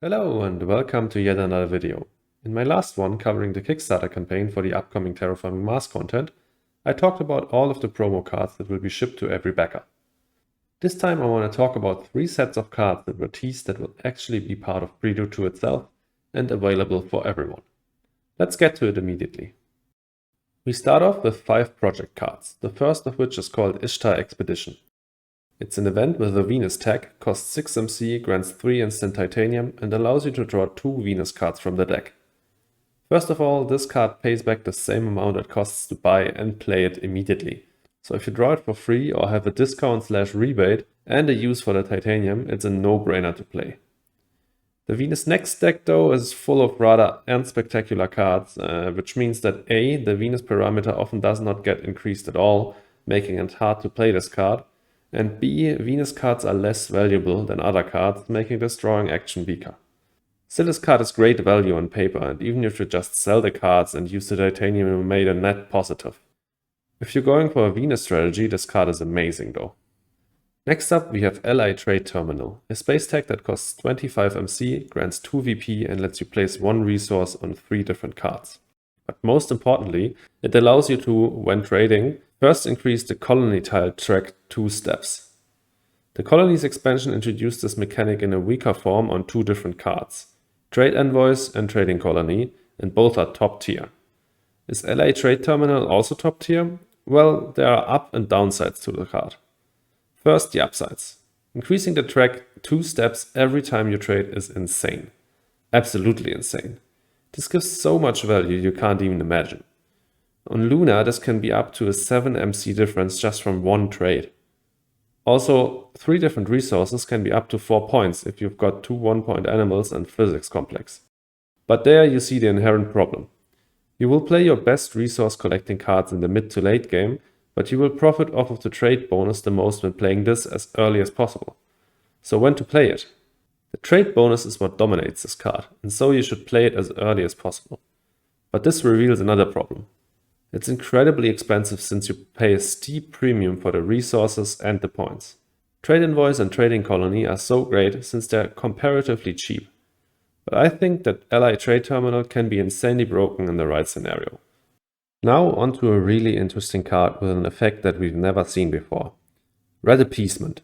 Hello and welcome to yet another video. In my last one covering the Kickstarter campaign for the upcoming Terraforming Mars content, I talked about all of the promo cards that will be shipped to every backer. This time I want to talk about 3 sets of cards that were teased that will actually be part of Prelude 2 itself and available for everyone. Let's get to it immediately. We start off with 5 project cards, the first of which is called Ishtar Expedition. It's an event with a Venus tag, costs 6 MC, grants 3 instant titanium, and allows you to draw 2 Venus cards from the deck. First of all, this card pays back the same amount it costs to buy and play it immediately. So if you draw it for free or have a discount/rebate and a use for the titanium, it's a no-brainer to play. The Venus Next deck though is full of rather unspectacular cards, which means that A, the Venus parameter often does not get increased at all, making it hard to play this card, and B, Venus cards are less valuable than other cards, making this drawing action weaker. Still, this card is great value on paper, and even if you just sell the cards and use the titanium, you made a net positive. If you're going for a Venus strategy, this card is amazing though. Next up, we have Ally Trade Terminal, a space tag that costs 25 MC, grants 2 VP, and lets you place 1 resource on 3 different cards. But most importantly, it allows you to, when trading, first increase the colony tile track 2 steps. The colonies expansion introduced this mechanic in a weaker form on 2 different cards, Trade Envoys and Trading Colony, and both are top tier. Is Ally Trade Terminal also top tier? Well, there are up and downsides to the card. First, the upsides. Increasing the track 2 steps every time you trade is insane. Absolutely insane. This gives so much value you can't even imagine. On Luna, this can be up to a 7 MC difference just from 1 trade. Also, 3 different resources can be up to 4 points if you've got 2 1-point animals and physics complex. But there you see the inherent problem. You will play your best resource collecting cards in the mid to late game, but you will profit off of the trade bonus the most when playing this as early as possible. So when to play it? The trade bonus is what dominates this card, and so you should play it as early as possible. But this reveals another problem. It's incredibly expensive since you pay a steep premium for the resources and the points. Trade Envoys and Trading Colony are so great since they're comparatively cheap. But I think that Ally Trade Terminal can be insanely broken in the right scenario. Now onto a really interesting card with an effect that we've never seen before. Red Appeasement.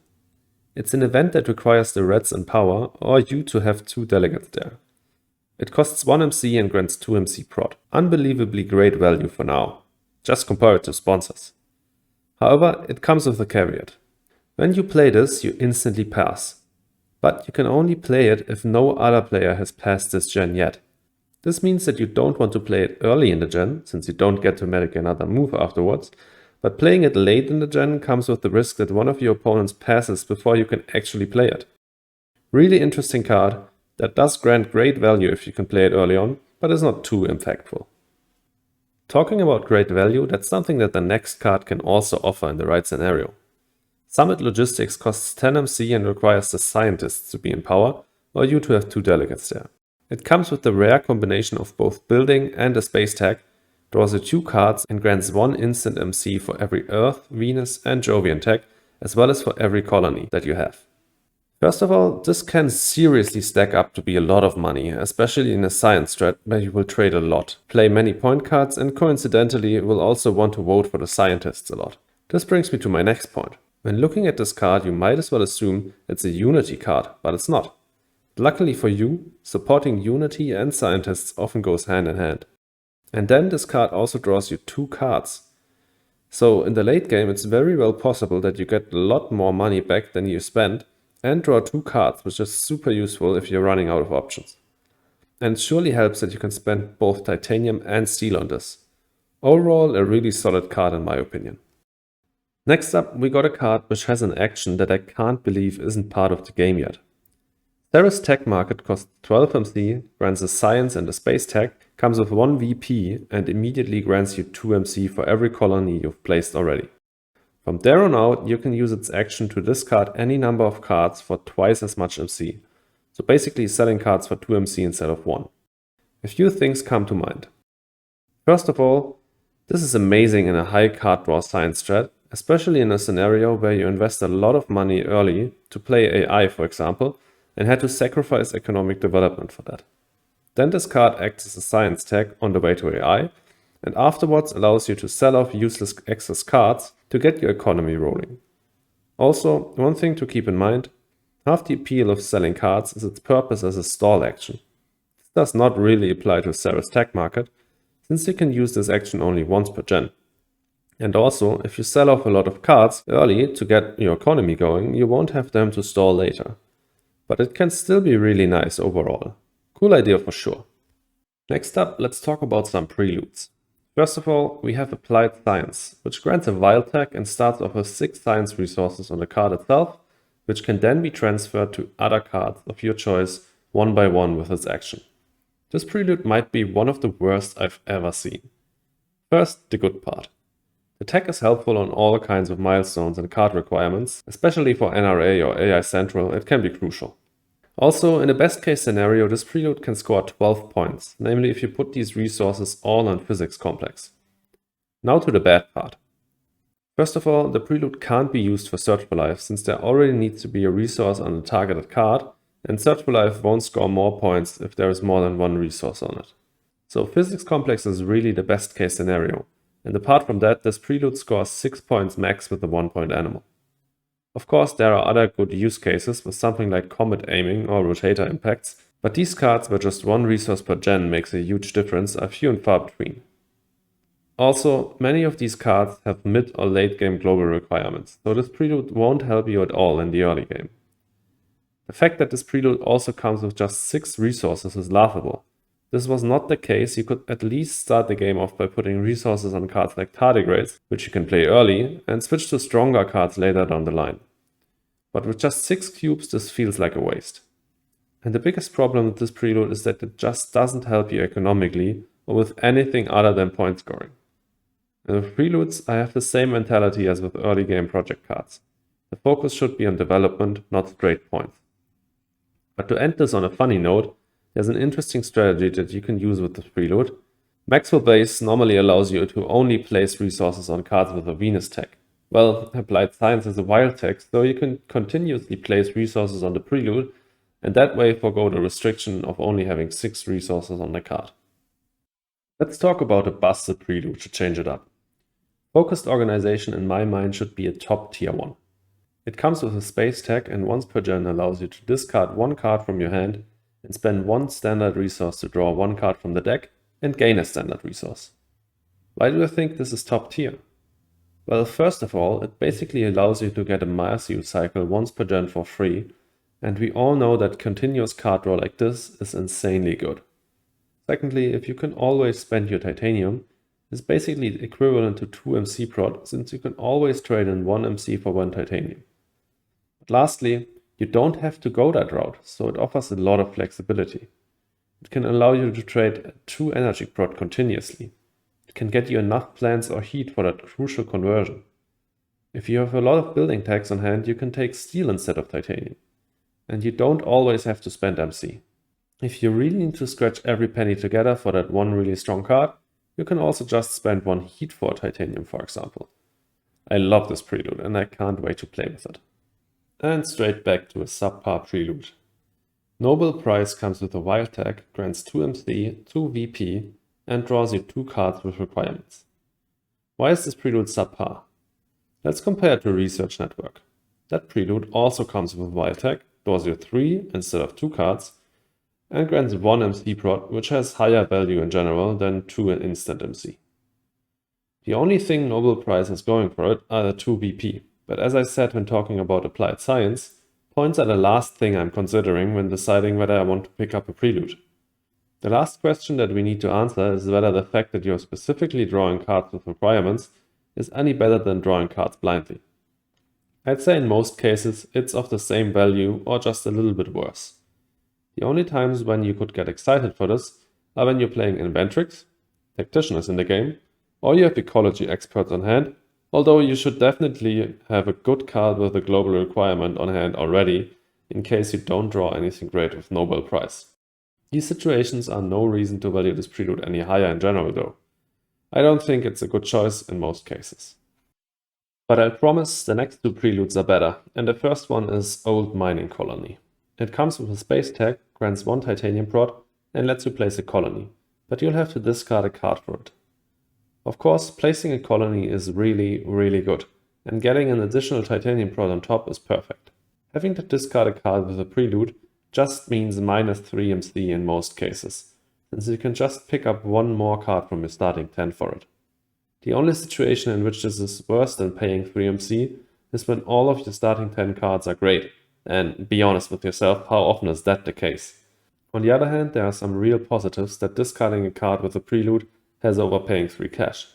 It's an event that requires the Reds in power or you to have 2 delegates there. It costs 1 MC and grants 2 MC prot. Unbelievably great value for now. Just compare it to sponsors. However, it comes with a caveat. When you play this, you instantly pass. But you can only play it if no other player has passed this gen yet. This means that you don't want to play it early in the gen, since you don't get to make another move afterwards, but playing it late in the gen comes with the risk that one of your opponents passes before you can actually play it. Really interesting card that does grant great value if you can play it early on, but is not too impactful. Talking about great value, that's something that the next card can also offer in the right scenario. Summit Logistics costs 10 MC and requires the Scientists to be in power, or you to have 2 delegates there. It comes with the rare combination of both building and a space tag, draws you 2 cards and grants 1 instant MC for every Earth, Venus and Jovian tag, as well as for every colony that you have. First of all, this can seriously stack up to be a lot of money, especially in a science strat where you will trade a lot, play many point cards and coincidentally will also want to vote for the scientists a lot. This brings me to my next point. When looking at this card, you might as well assume it's a Unity card, but it's not. Luckily for you, supporting Unity and scientists often goes hand in hand. And then this card also draws you 2 cards. So in the late game it's very well possible that you get a lot more money back than you spent and draw 2 cards, which is super useful if you're running out of options. And it surely helps that you can spend both titanium and steel on this. Overall, a really solid card in my opinion. Next up, we got a card which has an action that I can't believe isn't part of the game yet. Ceres Tech Market costs 12 MC, grants a Science and a Space Tag, comes with 1 VP and immediately grants you 2 MC for every colony you've placed already. From there on out, you can use its action to discard any number of cards for twice as much MC. So basically selling cards for 2 MC instead of 1. A few things come to mind. First of all, this is amazing in a high card draw science strat, especially in a scenario where you invest a lot of money early to play AI for example, and had to sacrifice economic development for that. Then this card acts as a science tag on the way to AI, and afterwards allows you to sell off useless excess cards to get your economy rolling. Also, one thing to keep in mind, half the appeal of selling cards is its purpose as a stall action. This does not really apply to Sarah's tag market, since you can use this action only once per gen. And also, if you sell off a lot of cards early to get your economy going, you won't have them to stall later. But it can still be really nice overall. Cool idea for sure. Next up, let's talk about some preludes. First of all, we have Applied Science, which grants a wild tag and starts off with 6 science resources on the card itself, which can then be transferred to other cards of your choice one by one with its action. This prelude might be one of the worst I've ever seen. First, the good part. The tag is helpful on all kinds of milestones and card requirements, especially for NRA or AI Central, it can be crucial. Also, in the best case scenario, this prelude can score 12 points, namely if you put these resources all on physics complex. Now to the bad part. First of all, the prelude can't be used for Search for Life, since there already needs to be a resource on the targeted card, and Search for Life won't score more points if there is more than one resource on it. So physics complex is really the best case scenario, and apart from that, this prelude scores 6 points max with the 1-point animal. Of course, there are other good use cases with something like comet aiming or rotator impacts, but these cards where just one resource per gen makes a huge difference are few and far between. Also, many of these cards have mid or late game global requirements, so this prelude won't help you at all in the early game. The fact that this prelude also comes with just 6 resources is laughable. If this was not the case, you could at least start the game off by putting resources on cards like tardigrades, which you can play early, and switch to stronger cards later down the line. But with just 6 cubes, this feels like a waste. And the biggest problem with this prelude is that it just doesn't help you economically or with anything other than point scoring. And with preludes, I have the same mentality as with early game project cards. The focus should be on development, not straight points. But to end this on a funny note, there's an interesting strategy that you can use with this prelude. Maxwell Base normally allows you to only place resources on cards with a Venus tag. Well, Applied Science is a wild tag, so you can continuously place resources on the prelude, and that way forgo the restriction of only having 6 resources on the card. Let's talk about a busted prelude to change it up. Focused Organization in my mind should be a top tier one. It comes with a space tag and once per gen allows you to discard 1 card from your hand and spend 1 standard resource to draw 1 card from the deck and gain a standard resource. Why do I think this is top tier? Well, first of all, it basically allows you to get a mass use cycle once per gen for free, and we all know that continuous card draw like this is insanely good. Secondly, if you can always spend your titanium, it's basically equivalent to 2 MC prod, since you can always trade in 1 MC for 1 titanium. But lastly, you don't have to go that route, so it offers a lot of flexibility. It can allow you to trade 2 energy prod continuously. It can get you enough plants or heat for that crucial conversion. If you have a lot of building tags on hand, you can take steel instead of titanium. And you don't always have to spend MC. If you really need to scratch every penny together for that one really strong card, you can also just spend 1 heat for titanium, for example. I love this prelude and I can't wait to play with it. And straight back to a subpar prelude. Nobel Prize comes with a wild tag, grants 2 MC, 2 VP, and draws you 2 cards with requirements. Why is this prelude subpar? Let's compare it to Research Network. That prelude also comes with a wild tag, draws you 3 instead of 2 cards, and grants 1 MC prod, which has higher value in general than 2 in instant MC. The only thing Nobel Prize has going for it are the 2 VP, but as I said when talking about Applied Science, points are the last thing I'm considering when deciding whether I want to pick up a prelude. The last question that we need to answer is whether the fact that you're specifically drawing cards with requirements is any better than drawing cards blindly. I'd say in most cases it's of the same value or just a little bit worse. The only times when you could get excited for this are when you're playing Inventrix, Tactician is in the game, or you have ecology experts on hand, although you should definitely have a good card with a global requirement on hand already, in case you don't draw anything great with Nobel Prize. These situations are no reason to value this prelude any higher in general though. I don't think it's a good choice in most cases. But I promise the next 2 preludes are better, and the first one is Old Mining Colony. It comes with a space tag, grants 1 titanium prod, and lets you place a colony, but you'll have to discard a card for it. Of course, placing a colony is really good, and getting an additional titanium prod on top is perfect. Having to discard a card with a Prelude just means -3 MC in most cases, since you can just pick up 1 more card from your starting 10 for it. The only situation in which this is worse than paying 3 MC is when all of your starting 10 cards are great, and be honest with yourself, how often is that the case? On the other hand, there are some real positives that discarding a card with a Prelude has over paying 3 cash.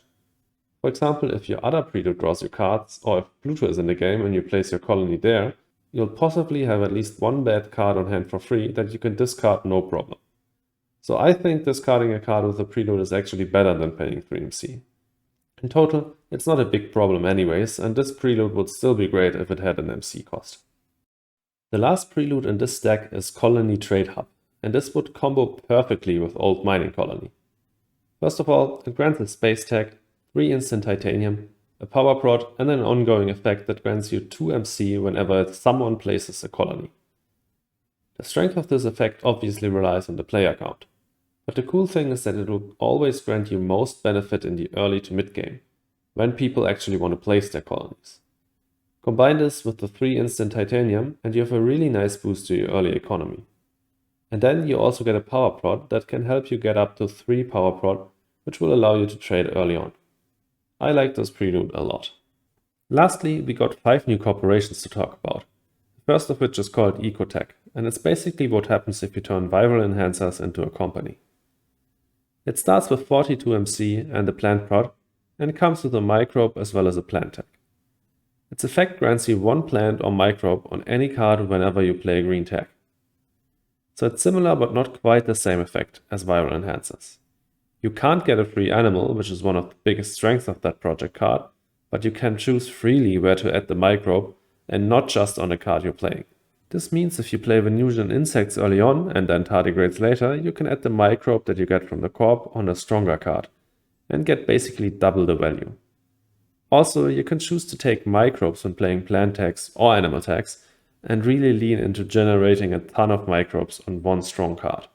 For example, if your other Prelude draws you cards, or if Pluto is in the game and you place your colony there, you'll possibly have at least 1 bad card on hand for free that you can discard no problem. So I think discarding a card with a Prelude is actually better than paying 3 MC. In total, it's not a big problem anyways, and this Prelude would still be great if it had an MC cost. The last Prelude in this stack is Colony Trade Hub, and this would combo perfectly with Old Mining Colony. First of all, it grants a space tag, 3 instant titanium, a power prod, and an ongoing effect that grants you 2 MC whenever someone places a colony. The strength of this effect obviously relies on the player count, but the cool thing is that it will always grant you most benefit in the early to mid game, when people actually want to place their colonies. Combine this with the 3 instant titanium and you have a really nice boost to your early economy. And then you also get a power prod that can help you get up to 3 power prod, which will allow you to trade early on. I like this Prelude a lot. Lastly, we got 5 new corporations to talk about. The first of which is called Ecotech, and it's basically what happens if you turn viral enhancers into a company. It starts with 42 MC and a plant prod, and comes with a microbe as well as a plant tag. Its effect grants you 1 plant or microbe on any card whenever you play a green tag. So it's similar but not quite the same effect as viral enhancers. You can't get a free animal, which is one of the biggest strengths of that project card, but you can choose freely where to add the microbe and not just on the card you're playing. This means if you play Venusian insects early on and then tardigrades later, you can add the microbe that you get from the corp on a stronger card and get basically double the value. Also, you can choose to take microbes when playing plant tags or animal tags and really lean into generating a ton of microbes on 1 strong card.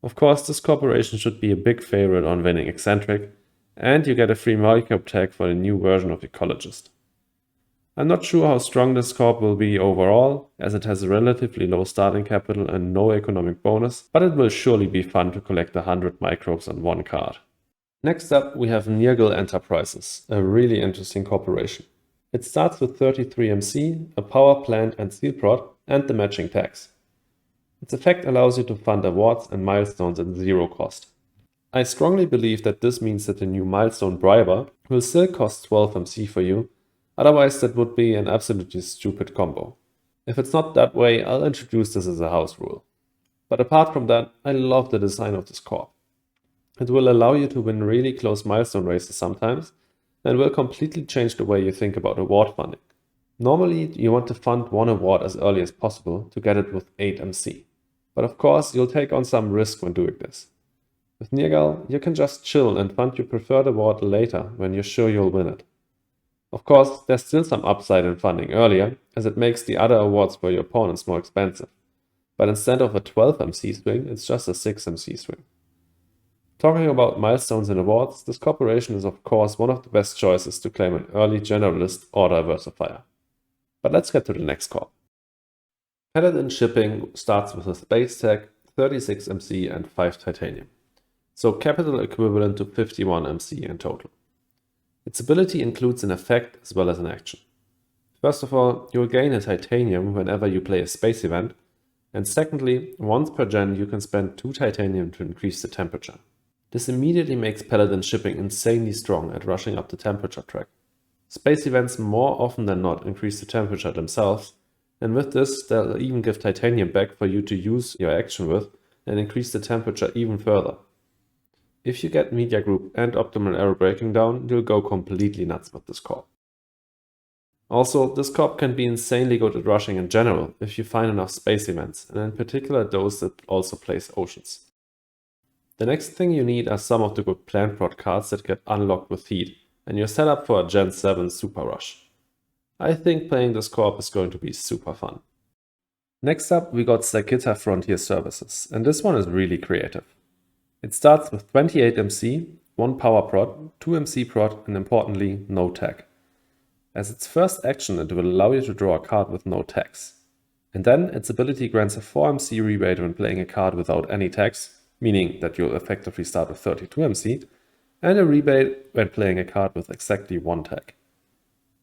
Of course, this corporation should be a big favorite on winning Eccentric, and you get a free microbe tag for the new version of Ecologist. I'm not sure how strong this corp will be overall, as it has a relatively low starting capital and no economic bonus, but it will surely be fun to collect 100 microbes on 1 card. Next up, we have Nirgal Enterprises, a really interesting corporation. It starts with 33 MC, a power plant and steel prod, and the matching tags. Its effect allows you to fund awards and milestones at 0 cost. I strongly believe that this means that the new milestone Briber will still cost 12 MC for you, otherwise that would be an absolutely stupid combo. If it's not that way, I'll introduce this as a house rule. But apart from that, I love the design of this corp. It will allow you to win really close milestone races sometimes, and will completely change the way you think about award funding. Normally, you want to fund 1 award as early as possible to get it with 8 MC. But of course, you'll take on some risk when doing this. With Nirgal, you can just chill and fund your preferred award later when you're sure you'll win it. Of course, there's still some upside in funding earlier, as it makes the other awards for your opponents more expensive. But instead of a 12 MC swing, it's just a 6 MC swing. Talking about milestones and awards, this corporation is of course one of the best choices to claim an early generalist or diversifier. But let's get to the next corp. Paladin Shipping starts with a space tag, 36 MC and 5 titanium. So capital equivalent to 51 MC in total. Its ability includes an effect as well as an action. First of all, you will gain a titanium whenever you play a space event, and secondly, once per gen you can spend 2 titanium to increase the temperature. This immediately makes Paladin Shipping insanely strong at rushing up the temperature track. Space events more often than not increase the temperature themselves, and with this they'll even give titanium back for you to use your action with and increase the temperature even further. If you get Media Group and Optimal Arrow Breaking down, you'll go completely nuts with this corp. Also, this corp can be insanely good at rushing in general if you find enough space events, and in particular those that also place oceans. The next thing you need are some of the good plant prod cards that get unlocked with heat, and you're set up for a Gen 7 Super Rush. I think playing this corp is going to be super fun. Next up, we got Sakita Frontier Services, and this one is really creative. It starts with 28 MC, 1 power prot, 2 MC prot, and importantly, no tag. As its first action, it will allow you to draw a card with no tags. And then its ability grants a 4 MC rebate when playing a card without any tags, meaning that you'll effectively start with 32 MC, and a rebate when playing a card with exactly 1 tag.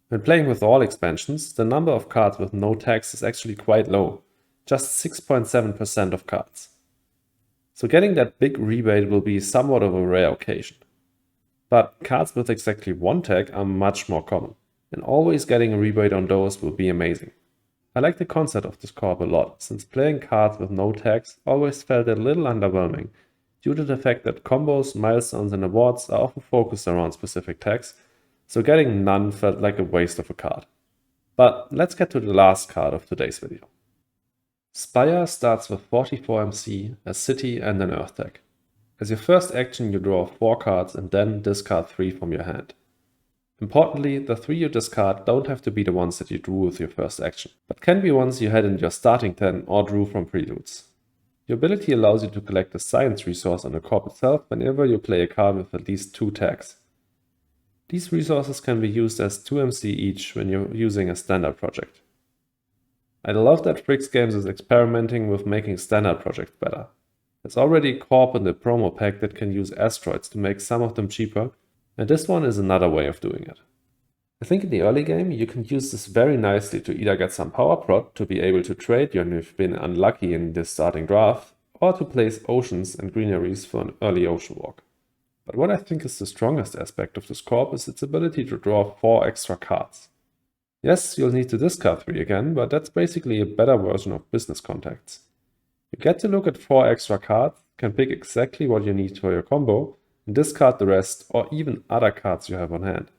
When playing with all expansions, the number of cards with no tags is actually quite low, just 6.7% of cards. So getting that big rebate will be somewhat of a rare occasion. But cards with exactly 1 tag are much more common, and always getting a rebate on those will be amazing. I like the concept of this corp a lot, since playing cards with no tags always felt a little underwhelming, due to the fact that combos, milestones, and awards are often focused around specific tags, so getting none felt like a waste of a card. But let's get to the last card of today's video. Spire starts with 44 MC, a city, and an earth tag. As your first action, you draw 4 cards and then discard 3 from your hand. Importantly, the 3 you discard don't have to be the ones that you drew with your first action, but can be ones you had in your starting 10 or drew from Preludes. Your ability allows you to collect a science resource on the corp itself whenever you play a card with at least 2 tags. These resources can be used as 2 MC each when you're using a standard project. I love that Fricks Games is experimenting with making standard projects better. There's already a corp in the promo pack that can use asteroids to make some of them cheaper, and this one is another way of doing it. I think in the early game you can use this very nicely to either get some power prot to be able to trade when you've been unlucky in this starting draft, or to place oceans and greeneries for an early ocean walk. But what I think is the strongest aspect of this corp is its ability to draw 4 extra cards. Yes, you'll need to discard 3 again, but that's basically a better version of business contacts. You get to look at 4 extra cards, can pick exactly what you need for your combo, and discard the rest or even other cards you have on hand.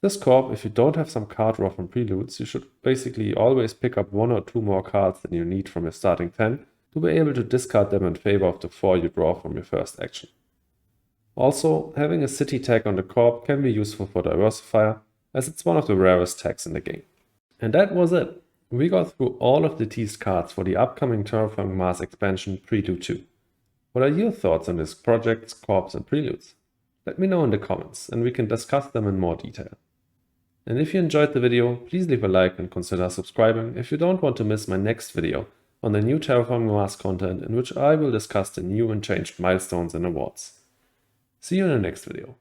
This corp, if you don't have some card draw from Preludes, you should basically always pick up 1 or 2 more cards than you need from your starting 10 to be able to discard them in favor of the 4 you draw from your first action. Also, having a city tag on the corp can be useful for Diversifier, as it's one of the rarest tags in the game. And that was it. We got through all of the teased cards for the upcoming Terraforming Mars expansion Prelude 2. What are your thoughts on these projects, corps, and preludes? Let me know in the comments, and we can discuss them in more detail. And if you enjoyed the video, please leave a like and consider subscribing if you don't want to miss my next video on the new Terraforming Mars content, in which I will discuss the new and changed milestones and awards. See you in the next video.